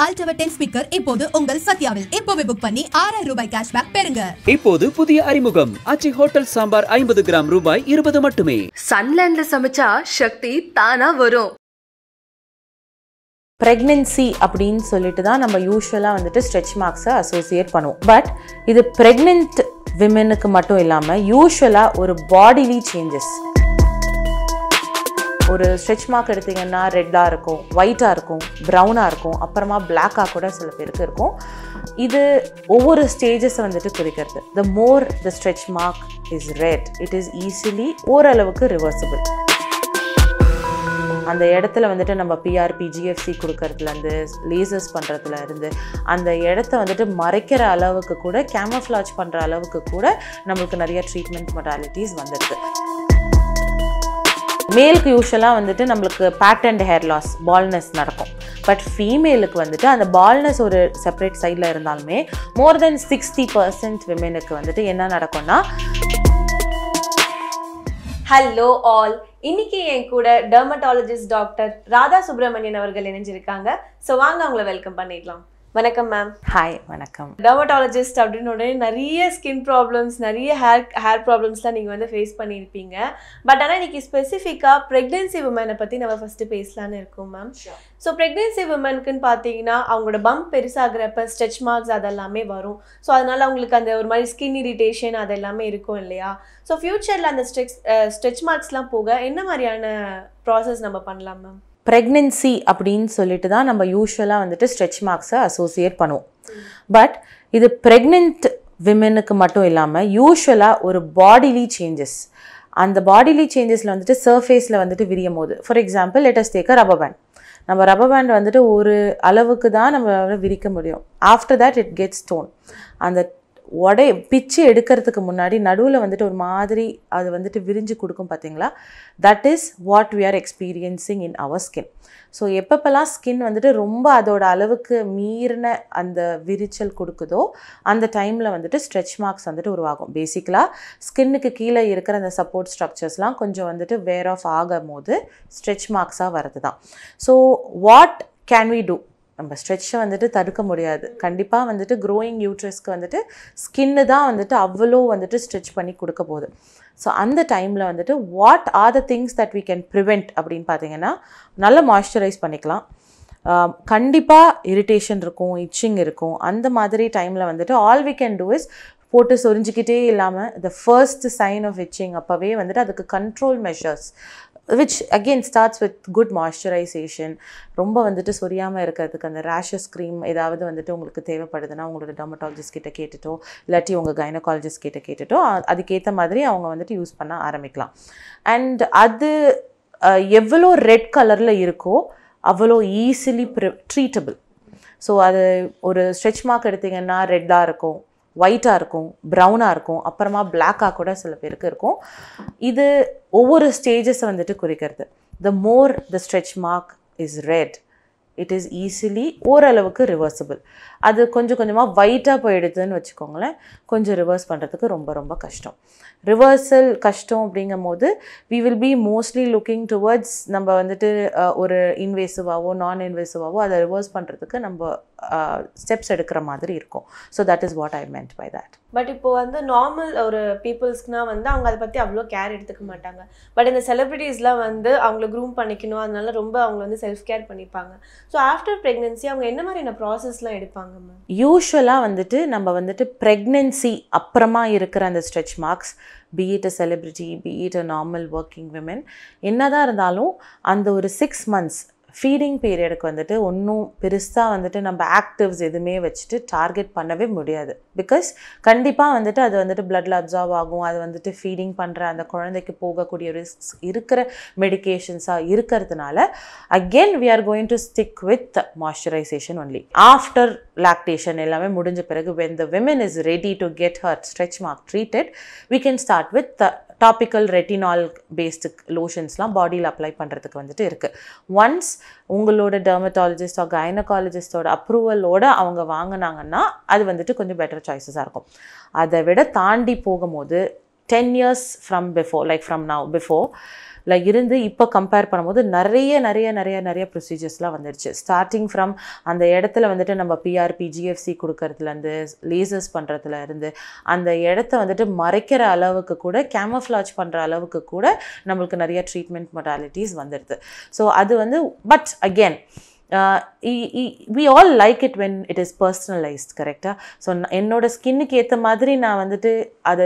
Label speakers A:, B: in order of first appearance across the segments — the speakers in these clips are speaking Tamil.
A: Ultra 10 ஸ்பீக்கர் இப்போது உங்கள் சத்யாவில் இப்போவே புக் பண்ணி 6000 ரூபாய் கேஷ்பேக் பெறுங்க.
B: இப்போது புதிய அறிமுகம் அச்சி ஹோட்டல் சாம்பார் 50 கிராம் ரூபாய் 20 மட்டுமே.
C: சன்லேண்ட்ல சமைச்சா சக்தி தானா வரும்.
D: ப்ரெக்னென்சி அப்படின்னு சொல்லிட்டு தான் நம்ம யூஸ்வலாக வந்துட்டு ஸ்ட்ரெச் மார்க்ஸை அசோசியேட் பண்ணுவோம். பட் இது ப்ரெக்னென்ட் விமெனுக்கு மட்டும் இல்லாமல் யூஸ்வலாக ஒரு பாடிலி சேஞ்சஸ். ஒரு ஸ்ட்ரெச் மார்க் எடுத்திங்கன்னா ரெட்டாக இருக்கும், ஒயிட்டாக இருக்கும், ப்ரௌனாக இருக்கும், அப்புறமா பிளாக்காக கூட சில பேருக்கு இருக்கும். இது ஒவ்வொரு ஸ்டேஜஸை வந்துட்டு குறிக்கிறது. The more the stretch mark is red, it is easily ஓரளவுக்கு ரிவர்சிபிள். அந்த இடத்துல வந்துட்டு நம்ம பிஆர்பி ஜிஎஃப்சி கொடுக்கறதுலேருந்து லேசர்ஸ் பண்ணுறதுல இருந்து அந்த இடத்த வந்துட்டு மறைக்கிற அளவுக்கு கூட கேமஃப்ளாஜ் பண்ணுற அளவுக்கு கூட நம்மளுக்கு நிறைய ட்ரீட்மெண்ட் மொடாலிட்டிஸ் வந்துருக்கு. மேலுக்கு யூஸ்வலாக வந்துட்டு நம்மளுக்கு பேட்டர்ன்ட் ஹேர் லாஸ், பால்னஸ் நடக்கும். பட் ஃபீமேலுக்கு வந்துட்டு அந்த பால்னஸ் ஒரு செப்பரேட் சைடில் இருந்தாலுமே மோர் தென் 60% விமெனுக்கு வந்துட்டு என்ன நடக்கும்னா,
E: ஹலோ ஆல், இன்னைக்கு என் கூட டெர்மட்டாலஜிஸ்ட் டாக்டர் ராதா சுப்ரமணியன் அவர்கள் இணைஞ்சிருக்காங்க. ஸோ வாங்க அவங்கள வெல்கம் பண்ணிடலாம். வணக்கம் மேம்.
D: ஹாய், வணக்கம்.
E: டெர்மட்டாலஜிஸ்ட் அப்படின்னு உடனே நிறைய ஸ்கின் ப்ராப்ளம்ஸ், நிறைய ஹேர் ப்ராப்ளம்ஸ்லாம் நீங்கள் வந்து ஃபேஸ் பண்ணியிருப்பீங்க. பட் ஆனால் இன்னைக்கு ஸ்பெசிஃபிக்காக ப்ரெக்னென்சி உமனை பற்றி நம்ம ஃபஸ்ட்டு பேசலான்னு இருக்கோம் மேம். ஸோ ப்ரெக்னென்சி உமனுக்குன்னு பார்த்தீங்கன்னா அவங்களோட பம்ப் பெருசாகிறப்ப ஸ்ட்ரெச் மார்க்ஸ் அதெல்லாமே வரும். ஸோ அதனால் அவங்களுக்கு அந்த ஒரு மாதிரி ஸ்கின் இரிட்டேஷன் அது எல்லாமே இருக்கும் இல்லையா? ஸோ ஃப்யூச்சரில் அந்த ஸ்ட்ரெச் மார்க்ஸ்லாம் போக என்ன மாதிரியான ப்ராசஸ் நம்ம பண்ணலாம் மேம்?
D: ப்ரெக்னென்சி அப்படின்னு சொல்லிட்டு தான் நம்ம யூஸ்வலாக வந்துட்டு ஸ்ட்ரெச் மார்க்ஸை அசோசியேட் பண்ணுவோம். பட் இது ப்ரெக்னென்ட் விமெனுக்கு மட்டும் இல்லாமல் யூஸ்வலாக ஒரு பாடிலி சேஞ்சஸ். அந்த பாடிலி சேஞ்சஸில் வந்துட்டு சர்ஃபேஸில் வந்துட்டு விரியும் போது, for example let us take a rubber band. நம்ம ரப்பர் பேண்ட் வந்துட்டு ஒரு அளவுக்கு தான் நம்ம விரிக்க முடியும். After that it gets stone. அந்த பிச்சு எடுக்கிறதுக்கு முன்னாடி நடுவில் வந்துட்டு ஒரு மாதிரி அது வந்துட்டு விரிஞ்சு கொடுக்கும் பார்த்தீங்களா? That is what we are experiencing in our skin. So எப்பப்பெல்லாம் ஸ்கின் வந்துட்டு ரொம்ப அதோட அளவுக்கு மீறின அந்த விரிச்சல் கொடுக்குதோ அந்த டைமில் வந்துட்டு ஸ்ட்ரெச் மார்க்ஸ் வந்துட்டு உருவாகும். பேசிக்கலாக ஸ்கின்னுக்கு கீழே இருக்கிற அந்த சப்போர்ட் ஸ்ட்ரக்சர்ஸ்லாம் கொஞ்சம் வந்துட்டு வேர் ஆஃப் ஆகும் போது ஸ்ட்ரெச் மார்க்ஸாக வருது தான். So what can we do? நம்ம ஸ்ட்ரெச்சை வந்துட்டு தடுக்க முடியாது. கண்டிப்பாக வந்துட்டு க்ரோயிங் யூட்ரஸ்க்கு வந்துட்டு ஸ்கின்னு தான் வந்துட்டு அவ்வளோ வந்துட்டு ஸ்ட்ரெச் பண்ணி கொடுக்க போகுது. ஸோ அந்த டைமில் வந்துட்டு what are the things that we can prevent அப்படின்னு பார்த்தீங்கன்னா, நல்லா மாய்ஸ்சரைஸ் பண்ணிக்கலாம். கண்டிப்பாக இரிட்டேஷன் இருக்கும், இச்சிங் இருக்கும். அந்த மாதிரி டைமில் வந்துட்டு all we can do is போட்டு சொரிஞ்சிக்கிட்டே இல்லாமல் the first sign of itching அப்போவே வந்துட்டு அதுக்கு control measures which again starts with good moisturization. ரொம்ப வந்துட்டு சொரியாமல் இருக்கிறதுக்கு அந்த ரேஷஸ் க்ரீம் ஏதாவது வந்துட்டு உங்களுக்கு தேவைப்படுதுன்னா உங்களோட டெர்மட்டாலஜிஸ்ட் கிட்ட கேட்டுட்டோ இல்லாட்டி உங்கள் கைனகாலஜிஸ்ட் கிட்ட கேட்டுட்டோ அதுக்கேற்ற மாதிரி அவங்க வந்துட்டு யூஸ் பண்ண ஆரம்பிக்கலாம். அண்ட் அது எவ்வளோ ரெட் கலரில் இருக்கோ அவ்வளோ ஈஸிலி ட்ரீட்டபிள். ஸோ அது ஒரு ஸ்ட்ரெச் மார்க் எடுத்திங்கன்னா ரெட்டாக இருக்கும், ஒயிட்டாக இருக்கும், ப்ரௌனாக இருக்கும், அப்புறமா பிளாக்காக கூட சில பேருக்கு இருக்கும். இது ஒவ்வொரு ஸ்டேஜஸை வந்துட்டு குறிக்கிறது. The more the stretch mark is red, it is easily ஓரளவுக்கு ரிவர்சிபிள். அது கொஞ்சம் கொஞ்சமாக ஒயிட்டாக போயிடுதுன்னு வச்சுக்கோங்களேன், கொஞ்சம் ரிவர்ஸ் பண்ணுறதுக்கு ரொம்ப ரொம்ப கஷ்டம். ரிவர்சல் கஷ்டம் அப்படிங்கும் போது we will be mostly looking towards நம்ம வந்துட்டு ஒரு இன்வேசிவாவோ நான் இன்வேசிவாவோ அதை ரிவர்ஸ் பண்ணுறதுக்கு நம்ம ஸ்டெப்ஸ் எடுக்கிற மாதிரி இருக்கும். So that is what I meant by that.
E: But இப்போ வந்து நார்மல் ஒரு பீப்புள்ஸ்க்குனா வந்து அவங்க அதை பற்றி அவ்வளோ கேர் எடுத்துக்க மாட்டாங்க. பட் இந்த செலிபிரிட்டிஸ்லாம் வந்து அவங்கள க்ரூம் பண்ணிக்கணும், அதனால ரொம்ப அவங்க வந்து செல்ஃப் கேர் பண்ணிப்பாங்க. ஸோ ஆஃப்டர் ப்ரெக்னென்சி அவங்க என்ன மாதிரியான ப்ராசஸ்லாம் எடுப்பாங்க மேம்?
D: யூஸ்வலாக வந்துட்டு நம்ம வந்துட்டு ப்ரெக்னென்சி அப்புறமா இருக்கிற அந்த stretch marks, be it a celebrity, be it a normal working women, என்னதான் இருந்தாலும் அந்த ஒரு 6 months ஃபீடிங் பீரியடுக்கு வந்துட்டு ஒன்றும் பெருசாக வந்துட்டு நம்ம ஆக்டிவ்ஸ் எதுவுமே வச்சுட்டு டார்கெட் பண்ணவே முடியாது. பிகாஸ் கண்டிப்பாக வந்துட்டு அது வந்துட்டு பிளட்டில் அப்சார்வ் ஆகும். அது வந்துட்டு ஃபீடிங் பண்ணுற அந்த குழந்தைக்கு போகக்கூடிய ரிஸ்க்ஸ் இருக்கிற மெடிக்கேஷன்ஸாக இருக்கிறதுனால again we are going to stick with moisturisation only. After lactation எல்லாமே முடிஞ்ச பிறகு when the women is ready to get her stretch mark treated, we can start with topical retinol based லோஷன்ஸ்லாம் பாடியில் அப்ளை பண்ணுறதுக்கு வந்துட்டு இருக்குது. ஒன்ஸ் உங்களோட டெர்மட்டாலஜிஸ்ட் கைனகாலஜிஸ்டோட அப்ரூவலோடு அவங்க வாங்கினாங்கன்னா அது வந்துட்டு கொஞ்சம் பெட்டர் சாய்ஸஸாக இருக்கும். அதை விட தாண்டி போகும்போது 10 years from before, like from now, before இருந்து இப்போ கம்பேர் பண்ணும்போது நிறைய ப்ரொசீஜர்ஸ்லாம் வந்துடுச்சு. ஸ்டார்டிங் ஃப்ரம் அந்த இடத்துல வந்துட்டு நம்ம பிஆர்பி ஜிஎஃப்சி கொடுக்கறதுலேருந்து லேசர்ஸ் பண்ணுறதுலேருந்து அந்த இடத்த வந்துட்டு மறைக்கிற அளவுக்கு கூட கேமஃப்ளாஜ் பண்ணுற அளவுக்கு கூட நம்மளுக்கு நிறைய ட்ரீட்மெண்ட் மொடாலிட்டிஸ் வந்துடுது. ஸோ அது வந்து but again we all like it when it is personalized, கரெக்டாக? ஸோ என்னோட ஸ்கின்னுக்கு ஏற்ற மாதிரி நான் வந்துட்டு அதை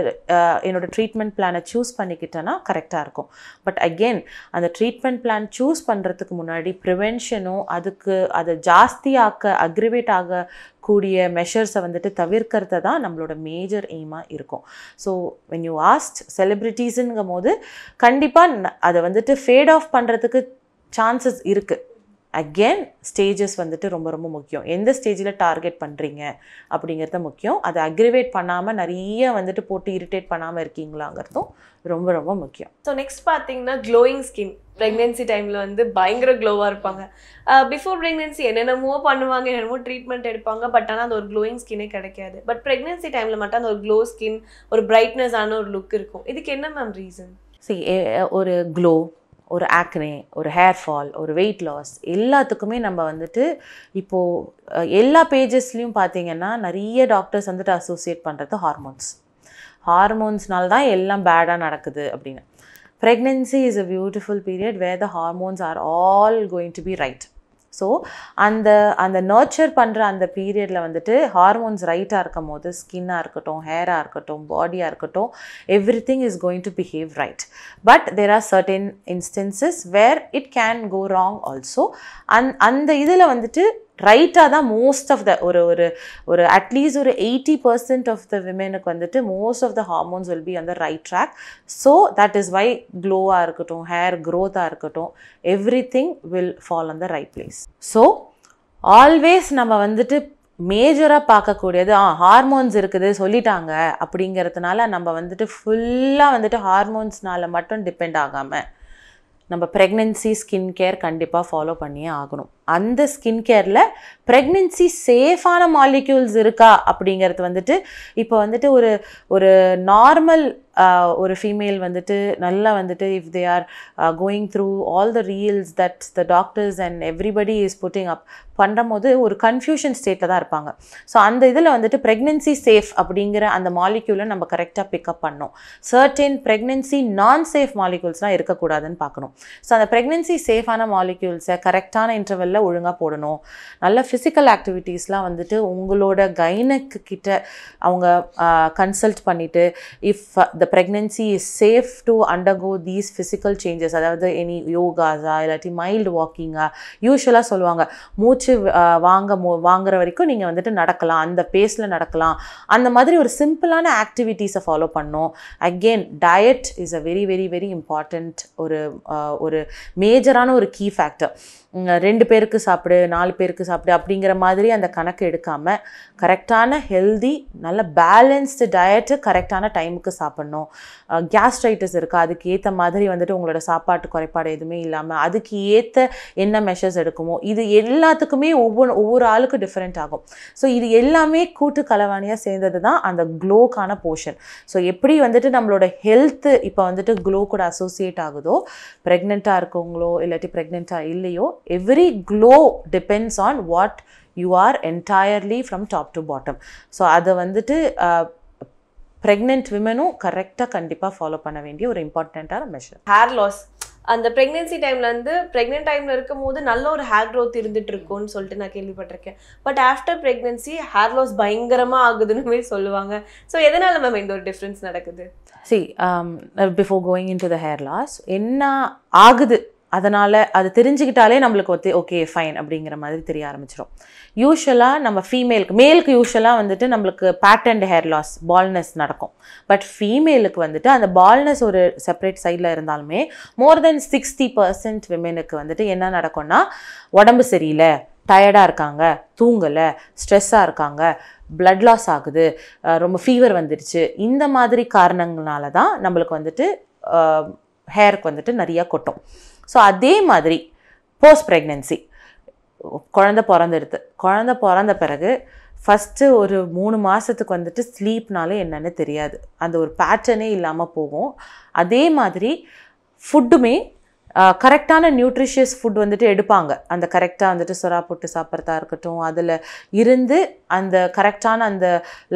D: என்னோடய ட்ரீட்மெண்ட் பிளானை சூஸ் பண்ணிக்கிட்டேன்னா கரெக்டாக இருக்கும். பட் அகெயின் அந்த ட்ரீட்மெண்ட் பிளான் சூஸ் பண்ணுறதுக்கு முன்னாடி ப்ரிவென்ஷனும் அதுக்கு அதை ஜாஸ்தியாக்க அக்ரிவேட் ஆகக்கூடிய மெஷர்ஸை வந்துட்டு தவிர்க்கிறது தான் நம்மளோட மேஜர் எய்மாக இருக்கும். ஸோ வென் யூ ஆஸ்ட் செலிப்ரிட்டிஸுங்கும் போது கண்டிப்பாக அதை வந்துட்டு ஃபேட் ஆஃப் பண்ணுறதுக்கு சான்சஸ் இருக்குது. அகெயின் ஸ்டேஜஸ் வந்துட்டு ரொம்ப முக்கியம். எந்த ஸ்டேஜில் டார்கெட் பண்ணுறீங்க அப்படிங்கிறது முக்கியம். அதை அக்ரிவேட் பண்ணாமல் நிறைய வந்துட்டு போட்டு இரிட்டேட் பண்ணாமல் இருக்கீங்களாங்கிறதும் ரொம்ப முக்கியம்.
E: ஸோ நெக்ஸ்ட் பார்த்தீங்கன்னா க்ளோயிங் ஸ்கின். ப்ரெக்னென்சி டைமில் வந்து பயங்கர க்ளோவாக இருப்பாங்க. பிஃபோர் ப்ரெக்னென்சி என்னென்னமோ பண்ணுவாங்க, என்னென்னமோ ட்ரீட்மெண்ட் எடுப்பாங்க, பட் ஆனால் அந்த ஒரு க்ளோயிங் ஸ்கின்னே கிடைக்காது. பட் ப்ரெக்னென்சி டைமில் மட்டும் அந்த ஒரு க்ளோ ஸ்கின், ஒரு பிரைட்னஸ் ஆன ஒரு லுக் இருக்கும். இதுக்கு என்ன மேம் ரீசன்?
D: ஒரு க்ளோ, ஒரு ஆக்னே, ஒரு ஹேர் ஃபால், ஒரு வெயிட் லாஸ் எல்லாத்துக்குமே நம்ம வந்துட்டு இப்போது எல்லா பேஜஸ்லேயும் பார்த்தீங்கன்னா நிறைய டாக்டர்ஸ் வந்துட்டு அசோசியேட் பண்ணுறது ஹார்மோன்ஸ்னால தான் எல்லாம் பேடாக நடக்குது அப்படின்னு. Pregnancy is a beautiful period where the hormones are all going to be right. So அந்த நர்ச்சர் பண்ணுற அந்த பீரியடில் வந்துட்டு ஹார்மோன்ஸ் ரைட்டாக இருக்கும் போது ஸ்கின்னாக இருக்கட்டும், ஹேராக இருக்கட்டும், பாடியாக இருக்கட்டும், everything is going to behave right. But there are certain instances where it can go wrong also. அந்த இதில் வந்துட்டு ரைட்டாக தான் மோஸ்ட் ஆஃப் த ஒரு அட்லீஸ்ட் ஒரு 80% ஆஃப் த விமெனுக்கு வந்துட்டு most of the hormones will be on the right track. So that is why க்ளோவாக இருக்கட்டும், ஹேர் க்ரோத்தாக இருக்கட்டும், everything will fall on the right place. So always நம்ம வந்துட்டு மேஜராக பார்க்கக்கூடியது ஹார்மோன்ஸ் இருக்குது சொல்லிட்டாங்க அப்படிங்கிறதுனால நம்ம வந்துட்டு ஃபுல்லாக வந்துட்டு ஹார்மோன்ஸ்னால மட்டும் டிபெண்ட் ஆகாமல் நம்ம ப்ரெக்னென்சி ஸ்கின் கேர் கண்டிப்பாக ஃபாலோ பண்ணியே ஆகணும். அந்த ஸ்கின் கேரில் ப்ரெக்னென்சி சேஃபான மாலிக்யூல்ஸ் இருக்கா அப்படிங்கிறது வந்துட்டு இப்போ வந்துட்டு ஒரு நார்மல் ஒரு ஃபீமேல் வந்துட்டு நல்லா வந்துட்டு if they are going through all the reels that the doctors and everybody is putting அப் பண்ணும் போது ஒரு கன்ஃபியூஷன் ஸ்டேட்டில் தான் இருப்பாங்க. ஸோ அந்த இதில் வந்துட்டு ப்ரெக்னென்சி சேஃப் அப்படிங்கிற அந்த மாலிக்யூலை நம்ம கரெக்டாக பிக்கப் பண்ணணும். சர்டன் ப்ரெக்னென்சி நான் சேஃப் மாலிக்யூல்ஸ்லாம் இருக்கக்கூடாதுன்னு பார்க்கணும். ஸோ அந்த ப்ரெக்னென்சி சேஃபான மாலிக்யூல்ஸை கரெக்டான இன்டர்வெல்ல ஒழுங்காக போடணும். நல்ல ஃபிசிக்கல் ஆக்டிவிட்டீஸ்லாம் வந்துட்டு உங்களோட கைனக்கு கிட்ட அவங்க கன்சல்ட் பண்ணிவிட்டு if the pregnancy is safe to undergo these physical changes, அதாவது any யோகாஸா இல்லாட்டி மைல்டு வாக்கிங்கா, யூஸ்வலாக சொல்லுவாங்க மூச்சு வாங்குற வரைக்கும் நீங்கள் வந்துட்டு நடக்கலாம், அந்த பேஸில் நடக்கலாம், அந்த மாதிரி ஒரு சிம்பிளான ஆக்டிவிட்டீஸை ஃபாலோ பண்ணோம். Again diet is a very important ஒரு மேஜரான ஒரு கீ ஃபேக்டர். 2 பேருக்கு சாப்பிடு 4 பேருக்கு சாப்பிடு அப்படிங்கிற மாதிரி அந்த கணக்கு எடுக்காமல் கரெக்டான ஹெல்தி நல்ல பேலன்ஸ்டு டயட்டு கரெக்டான டைமுக்கு சாப்பிட்ணும். கேஸ்ட்ரைட்டிஸ் இருக்குது, அதுக்கு ஏற்ற மாதிரி வந்துட்டு உங்களோட சாப்பாட்டு குறைபாடு எதுவுமே இல்லாமல் அதுக்கு ஏற்ற என்ன மெஷர்ஸ் எடுக்குமோ இது எல்லாத்துக்குமே ஒவ்வொரு ஆளுக்கும் டிஃப்ரெண்ட் ஆகும். ஸோ இது எல்லாமே கூட்டு கலவாணியாக சேர்ந்தது தான் அந்த க்ளோக்கான போர்ஷன். ஸோ எப்படி வந்துட்டு நம்மளோட ஹெல்த்து இப்போ வந்துட்டு க்ளோ கூட அசோசியேட் ஆகுதோ, ப்ரெக்னெண்ட்டாக இருக்கவங்களோ இல்லாட்டி ப்ரெக்னெண்ட்டாக இல்லையோ, every glow depends on what you are entirely from top to bottom. So அதை வந்துட்டு pregnant womenனும் கரெக்டாக கண்டிப்பாக ஃபாலோ பண்ண வேண்டிய ஒரு இம்பார்ட்டண்ட்டான மெஷர்.
E: ஹேர் லாஸ் அந்த ப்ரெக்னென்சி டைமில் வந்து ப்ரெக்னென்ட் டைமில் இருக்கும் போது நல்ல ஒரு ஹேர் க்ரோத் இருந்துட்டு இருக்கும்னு சொல்லிட்டு நான் கேள்விப்பட்டிருக்கேன். But after pregnancy hair loss பயங்கரமாக ஆகுதுன்னு சொல்லுவாங்க. ஸோ எதனால் மேம் இந்த ஒரு டிஃப்ரென்ஸ் நடக்குது?
D: Before going into the hair loss என்ன ஆகுது, அதனால் அது தெரிஞ்சுக்கிட்டாலே நம்மளுக்கு ஓகே ஃபைன் அப்படிங்கிற மாதிரி தெரிய ஆரம்பிச்சிடும். யூஸ்வலாக நம்ம மேலுக்கு யூஸ்வலாக வந்துட்டு நம்மளுக்கு பேட்டர்ன்ட் ஹேர் லாஸ் பால்னஸ் நடக்கும். பட் ஃபீமேலுக்கு வந்துட்டு அந்த பால்னஸ் ஒரு செப்பரேட் சைடில் இருந்தாலுமே மோர் தென் 60% விமெனுக்கு வந்துட்டு என்ன நடக்கும்னா உடம்பு சரியில்லை, டயர்டாக இருக்காங்க, தூங்கலை, ஸ்ட்ரெஸ்ஸாக இருக்காங்க, பிளட் லாஸ் ஆகுது, ரொம்ப ஃபீவர் வந்துடுச்சு, இந்த மாதிரி காரணங்களால தான் நம்மளுக்கு வந்துட்டு ஹேருக்கு வந்துட்டு நிறையா கொட்டும். ஸோ அதே மாதிரி போஸ்ட் ப்ரெக்னென்சி குழந்த பிறந்த பிறகு ஃபஸ்ட்டு ஒரு 3 மாதத்துக்கு வந்துட்டு ஸ்லீப்னாலே என்னென்னு தெரியாது, அந்த ஒரு பேட்டர்னே இல்லாமல் போகும். அதே மாதிரி ஃபுட்டுமே கரெக்டான நியூட்ரிஷியஸ் ஃபுட் வந்துட்டு எடுப்பாங்க. அந்த கரெக்டாக வந்துட்டு சொரா போட்டு சாப்பிட்றதா இருக்கட்டும், அதில் இருந்து அந்த கரெக்டான அந்த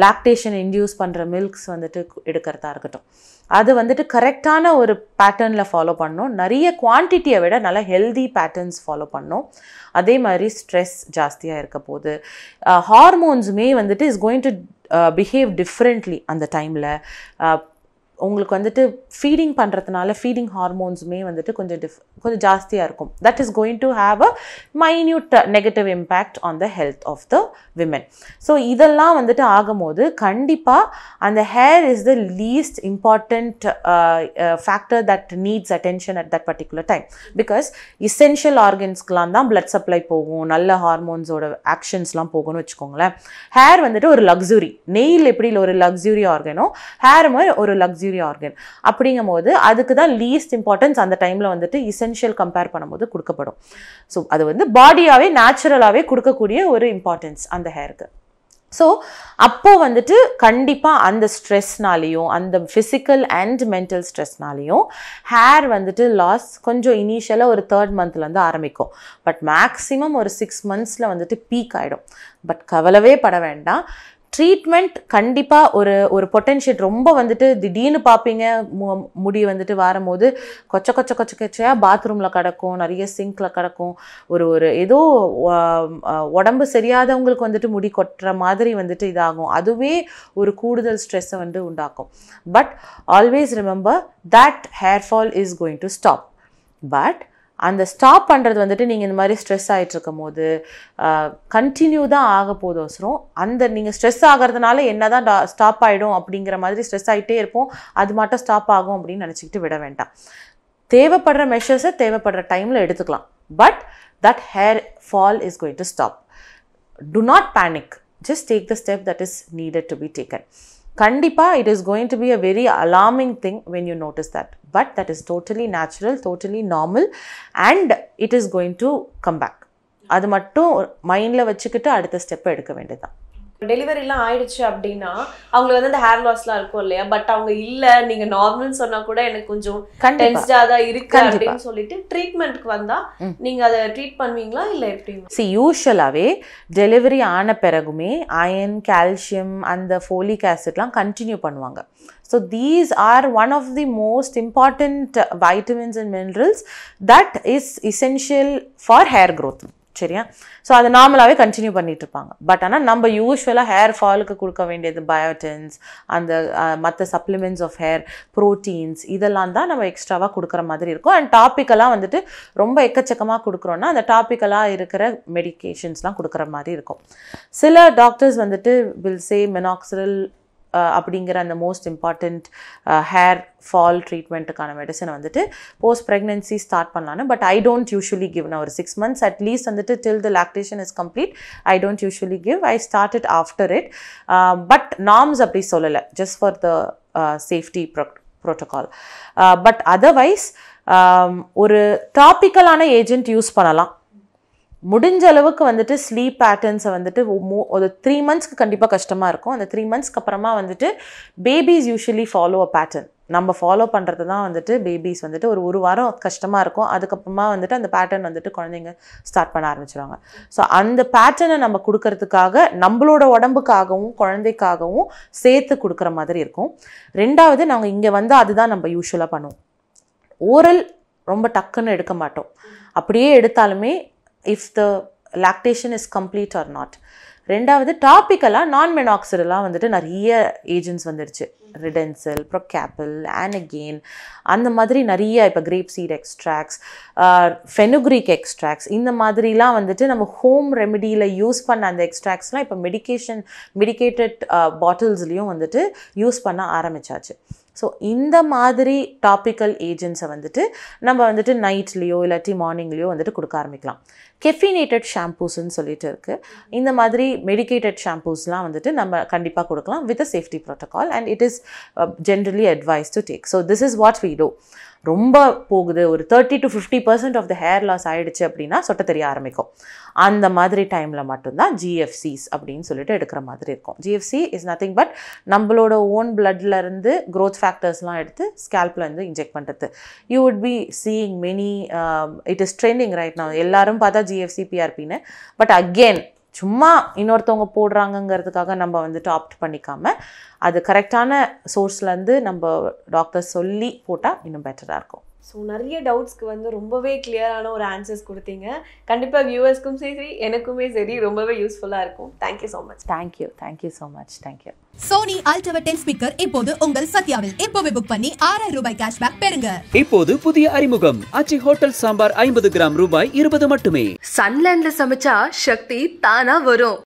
D: லாக்டேஷன் இன்டியூஸ் பண்ணுற மில்க்ஸ் வந்துட்டு எடுக்கிறதா இருக்கட்டும், அது வந்துட்டு கரெக்டான ஒரு பேட்டர்னில் ஃபாலோ பண்ணணும். நிறைய குவான்டிட்டியை விட நல்ல ஹெல்தி பேட்டர்ன்ஸ் ஃபாலோ பண்ணணும். அதே மாதிரி ஸ்ட்ரெஸ் ஜாஸ்தியாக இருக்க போது ஹார்மோன்ஸுமே வந்துட்டு is going to behave differently அந்த டைமில். உங்களுக்கு வந்துட்டு ஃபீடிங் பண்ணுறதுனால ஃபீடிங் ஹார்மோன்ஸுமே வந்துட்டு கொஞ்சம் ஜாஸ்தியாக இருக்கும். That is going to have a minute negative impact on the health of the women. So இதெல்லாம் வந்துட்டு ஆகும்போது கண்டிப்பாக அந்த hair is the least important factor that needs attention at that particular time. Because essential ஆர்கன்ஸ்க்கெலாம் தான் பிளட் சப்ளை போகும், நல்ல ஹார்மோன்ஸோட ஆக்ஷன்ஸ்லாம் போகும்னு வச்சுக்கோங்களேன். ஹேர் வந்துட்டு ஒரு லக்ஸுரி, நெயில் எப்படி ஒரு லக்ஸுரி ஆர்கனோ ஹேர் மாதிரி ஒரு லக்ஸுரி ஆர்கன். அப்படிங்கும் போது அதுக்கு தான் லீஸ்ட் இம்பார்ட்டன்ஸ் அந்த டைமில் வந்துட்டு இசென்ஷியல் கம்பேர் பண்ணும்போது கொடுக்கப்படும். ஸோ அது வந்து பாடியாகவே நேச்சுரலாகவே கொடுக்கக்கூடிய ஒரு இம்பார்ட்டன்ஸ் அந்த ஹேருக்கு. ஸோ அப்போது வந்துட்டு கண்டிப்பாக அந்த ஸ்ட்ரெஸ்னாலேயும் அந்த ஃபிசிக்கல் அண்ட் மென்டல் ஸ்ட்ரெஸ்னாலேயும் ஹேர் வந்துட்டு லாஸ் கொஞ்சம் இனிஷியலாக ஒரு 3rd மந்த்லேருந்து ஆரம்பிக்கும். பட் மேக்ஸிமம் ஒரு 6 monthஸில் வந்துட்டு பீக் ஆகிடும். பட் கவலவே பட வேண்டாம். ட்ரீட்மெண்ட் கண்டிப்பாக ஒரு பொட்டென்ஷியல் ரொம்ப வந்துட்டு திடீர்னு பார்ப்பீங்க, முடி வந்துட்டு வரும்போது கொச்சையாக பாத்ரூமில் கிடக்கும், நிறைய சிங்கில் கிடக்கும், ஒரு ஏதோ உடம்பு சரியாதவங்களுக்கு வந்துட்டு முடி கொட்டுற மாதிரி வந்துட்டு இதாகும். அதுவே ஒரு கூடுதல் ஸ்ட்ரெஸ்ஸை வந்து உண்டாக்கும். But always remember that hair fall is going to stop. But அந்த ஸ்டாப் பண்ணுறது வந்துட்டு நீங்கள் இந்த மாதிரி ஸ்ட்ரெஸ் ஆகிட்டு இருக்கும் போது கண்டினியூ தான் ஆக போதோசரம். அந்த நீங்கள் ஸ்ட்ரெஸ் ஆகிறதுனால என்ன தான் ஸ்டாப் ஆகிடும் அப்படிங்கிற மாதிரி ஸ்ட்ரெஸ் ஆகிட்டே இருப்போம், அது மட்டும் ஸ்டாப் ஆகும் அப்படின்னு நினச்சிக்கிட்டு விட வேண்டாம். தேவைப்படுற மெஷர்ஸை தேவைப்படுற டைமில் எடுத்துக்கலாம். But that hair fall is going to stop. To not panic, just take the step that is needed to be taken. Kandipa, it is going to be a very alarming thing when you notice that. But that is totally natural, totally normal, and it is going to come back. அது மட்டும் மைண்டில் வச்சுக்கிட்டு அடுத்த ஸ்டெப்பை எடுக்க வேண்டியதுதான்.
E: டெலிவரிலாம் ஆயிடுச்சு அப்படின்னா அவங்களுக்கு வந்து அந்த ஹேர் லாஸ்லாம் இருக்கும் இல்லையா, பட் அவங்க இல்லை நீங்கள் நார்மல் சொன்னால் கூட எனக்கு கொஞ்சம் டென்ஸ்டாக தான் இருக்கு அப்படின்னு சொல்லிட்டு ட்ரீட்மெண்ட்க்கு வந்தால் நீங்கள் அதை ட்ரீட் பண்ணுவீங்களா இல்லை எப்படி?
D: யூஸ்வலாகவே டெலிவரி ஆன பிறகுமே அயன், கால்சியம், அந்த ஃபோலிக் ஆசிட்லாம் கண்டினியூ பண்ணுவாங்க. So these are one of the most important vitamins and minerals that is essential for hair growth. சரியா? ஸோ அதை நார்மலாகவே கண்டினியூ பண்ணிட்டு இருப்பாங்க. பட் ஆனால் நம்ம யூஸ்வலாக ஹேர் ஃபாலுக்கு கொடுக்க வேண்டியது பயோட்டின்ஸ், அந்த மற்ற சப்ளிமெண்ட்ஸ் ஆஃப் ஹேர், ப்ரோட்டீன்ஸ், இதெல்லாம் தான் நம்ம எக்ஸ்ட்ராவாக கொடுக்குற மாதிரி இருக்கும். அண்ட் டாப்பிக்கலாக வந்துட்டு ரொம்ப எக்கச்சக்கமாக கொடுக்குறோன்னா அந்த டாப்பிக்கலாக இருக்கிற மெடிக்கேஷன்ஸ்லாம் கொடுக்குற மாதிரி இருக்கும். சில டாக்டர்ஸ் வந்துட்டு வில் சே மினாக்சிடில் அப்படிங்கிற அந்த மோஸ்ட் இம்பார்ட்டண்ட் ஹேர் ஃபால் ட்ரீட்மெண்ட்டுக்கான மெடிசனை வந்துட்டு போஸ்ட் ப்ரெக்னென்சி ஸ்டார்ட் பண்ணலான்னு. But I don't usually give. நான் ஒரு 6 months அட்லீஸ்ட் வந்துட்டு till the lactation is complete I don't usually give. I start it after it. But norms அப்படி சொல்லலை, just for the safety protocol. But otherwise ஒரு டாப்பிக்கலான ஏஜென்ட் யூஸ் பண்ணலாம். முடிஞ்ச அளவுக்கு வந்துட்டு ஸ்லீப் பேட்டர்ன்ஸை வந்துட்டு ஒரு 3 monthsக்கு கண்டிப்பாக கஷ்டமாக இருக்கும். அந்த 3 monthsக்கு அப்புறமா வந்துட்டு babies usually follow a pattern. நம்ம ஃபாலோ பண்ணுறது தான் வந்துட்டு பேபிஸ் வந்துட்டு ஒரு வாரம் கஷ்டமாக இருக்கும். அதுக்கப்புறமா வந்துட்டு அந்த பேட்டர்ன் வந்துட்டு குழந்தைங்க ஸ்டார்ட் பண்ண ஆரம்பிச்சிடுவாங்க. ஸோ அந்த பேட்டர்னை நம்ம கொடுக்கறதுக்காக நம்மளோட உடம்புக்காகவும் குழந்தைக்காகவும் சேர்த்து கொடுக்குற மாதிரி இருக்கும். ரெண்டாவது, நாங்கள் இங்கே வந்து அதுதான் நம்ம யூஸ்வலாக பண்ணுவோம். ஓரல் ரொம்ப டக்குன்னு எடுக்க மாட்டோம். அப்படியே எடுத்தாலுமே if the lactation is complete or not. ரெண்டாவது, டாப்பிக்கலாக நான்-மெனாக்சிடெல்லாம் வந்துட்டு நிறைய ஏஜென்ட்ஸ் வந்துடுச்சு. ரிடென்சில், ப்ரோகேப்பில், ஆனகெயின், அந்த மாதிரி நிறைய இப்போ grape seed extracts, fenugreek extracts, இந்த மாதிரிலாம் வந்துட்டு நம்ம ஹோம் ரெமெடியில் யூஸ் பண்ண அந்த எக்ஸ்ட்ராக்ட்ஸ்லாம் இப்போ மெடிக்கேட்டட் பாட்டில்ஸ்லேயும் வந்துட்டு யூஸ் பண்ண ஆரம்பித்தாச்சு. ஸோ இந்த மாதிரி டாப்பிக்கல் ஏஜென்ட்ஸை வந்துட்டு நம்ம வந்துட்டு நைட்லேயோ இல்லாட்டி மார்னிங்லேயோ வந்துட்டு கொடுக்க ஆரம்பிக்கலாம். கெஃபினேட்டட் ஷாம்பூஸ்ன்னு சொல்லிட்டு இருக்குது. இந்த மாதிரி மெடிக்கேட்டட் ஷாம்பூஸ்லாம் வந்துட்டு நம்ம கண்டிப்பாக கொடுக்கலாம் with a safety protocol, and it is generally advise to take. So this is what we do. ரொம்ப போகுது, ஒரு 30 to 50% of the hair loss ஆயிடுச்சு அப்படின்னா சொட்ட தெரிய ஆரம்பிக்கும். அந்த மாதிரி டைமில் மட்டும்தான் GFCs அப்படின்னு சொல்லிட்டு எடுக்கிற மாதிரி இருக்கும். GFC இஸ் நத்திங் பட் நம்மளோட ஓன் பிளட்லேருந்து க்ரோத் ஃபேக்டர்ஸ்லாம் எடுத்து ஸ்கேல்பில் இருந்து இன்ஜெக்ட் பண்ணுறது. You would be seeing many, it is trending right now. எல்லாரும் பார்த்தா GFC PRPன்னு. பட் அகெயின் சும்மா இன்னொருத்தவங்க போடுறாங்கங்கிறதுக்காக நம்ம வந்துட்டு ஆப்ட் பண்ணிக்காமல் அது கரெக்டான சோர்ஸ்லேருந்து நம்ம டாக்டர் சொல்லி போட்டால் இன்னும் பெட்டராக இருக்கும்.
E: ஸோ நிறைய டவுட்ஸ்க்கு வந்து ரொம்பவே கிளியரான ஒரு ஆன்சர்ஸ் கொடுத்தீங்க. கண்டிப்பாக வியூவர்ஸ்க்கும் சரி எனக்குமே சரி ரொம்பவே யூஸ்ஃபுல்லாக இருக்கும். Thank you so much.
D: Thank you so much. Thank you.
A: Sony ultra 10 speaker இப்போது உங்கள் சத்யாவில். இப்போவே புக் பண்ணி 6000 ரூபாய் கேஷ்பேக் பெறுங்க.
B: இப்போது புதிய அறிமுகம் ஆச்சி ஹோட்டல் சாம்பார் 50 கிராம் ரூபாய் 20 மட்டுமே.
C: சன்லேண்ட்ல சமைச்சா சக்தி தானா வரும்.